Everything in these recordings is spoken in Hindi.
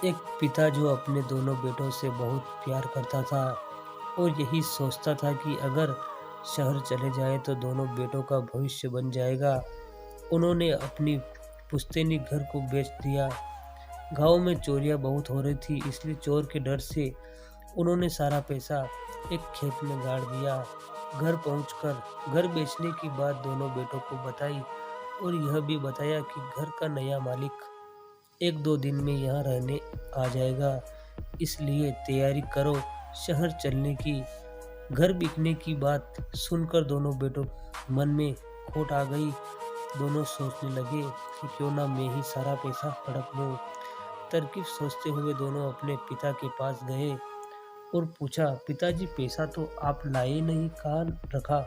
एक पिता जो अपने दोनों बेटों से बहुत प्यार करता था और यही सोचता था कि अगर शहर चले जाए तो दोनों बेटों का भविष्य बन जाएगा। उन्होंने अपनी पुश्तैनी घर को बेच दिया। गांव में चोरियां बहुत हो रही थी, इसलिए चोर के डर से उन्होंने सारा पैसा एक खेत में गाड़ दिया। घर पहुंचकर घर बेचने की बात दोनों बेटों को बताई और यह भी बताया कि घर का नया मालिक एक दो दिन में यहाँ रहने आ जाएगा, इसलिए तैयारी करो शहर चलने की। घर बिकने की बात सुनकर दोनों बेटों मन में खोट आ गई। दोनों सोचने लगे कि क्यों ना मैं ही सारा पैसा हड़प लूं। तरकीब सोचते हुए दोनों अपने पिता के पास गए और पूछा, पिताजी पैसा तो आप लाए नहीं, कहाँ रखा?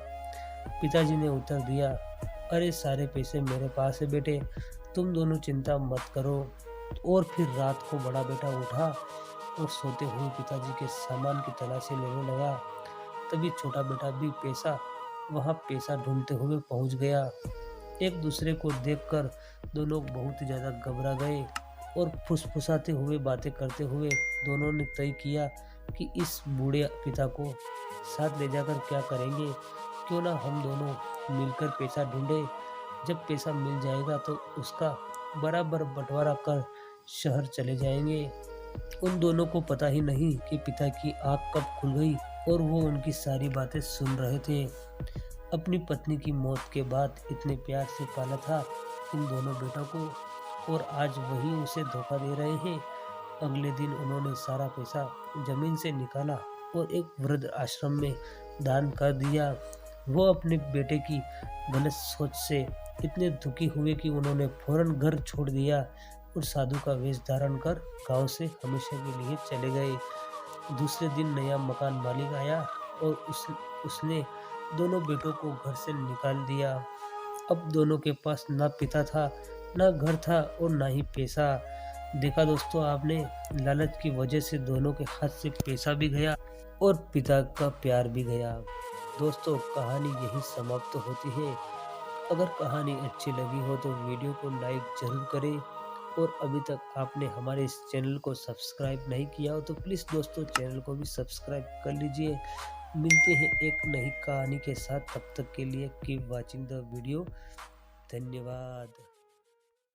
पिताजी ने उत्तर दिया, अरे सारे पैसे मेरे पास है बेटे, तुम दोनों चिंता मत करो। और फिर रात को बड़ा बेटा उठा और सोते हुए पिताजी के सामान की तलाशी लेने लगा। तभी छोटा बेटा भी पैसा ढूंढते हुए पहुंच गया। एक दूसरे को देखकर दोनों बहुत ज्यादा घबरा गए और फुसफुसाते हुए बातें करते हुए दोनों ने तय किया कि इस बूढ़े पिता को साथ ले जाकर क्या करेंगे, क्यों ना हम दोनों मिलकर पैसा ढूंढे। जब पैसा मिल जाएगा तो उसका बराबर बंटवारा कर शहर चले जाएंगे। उन दोनों को पता ही नहीं कि पिता की आंख कब खुल गई और वो उनकी सारी बातें सुन रहे थे। अपनी पत्नी की मौत के बाद इतने प्यार से पाला था इन दोनों बेटों को, और आज वही उसे धोखा दे रहे हैं। अगले दिन उन्होंने सारा पैसा जमीन से निकाला और एक वृद्ध आश्रम में दान कर दिया। वो अपने बेटे की गलत सोच से इतने दुखी हुए कि उन्होंने फौरन घर छोड़ दिया और साधु का वेश धारण कर गांव से हमेशा के लिए चले गए। दूसरे दिन नया मकान मालिक आया और उसने दोनों बेटों को घर से निकाल दिया। अब दोनों के पास ना पिता था, ना घर था और ना ही पैसा। देखा दोस्तों आपने, लालच की वजह से दोनों के हाथ से पैसा भी गया और पिता का प्यार भी गया। दोस्तों कहानी यही समाप्त होती है। अगर कहानी अच्छी लगी हो तो वीडियो को लाइक जरूर करें, और अभी तक आपने हमारे इस चैनल को सब्सक्राइब नहीं किया हो तो प्लीज़ दोस्तों चैनल को भी सब्सक्राइब कर लीजिए। मिलते हैं एक नई कहानी के साथ, तब तक के लिए कीप वॉचिंग द वीडियो। धन्यवाद।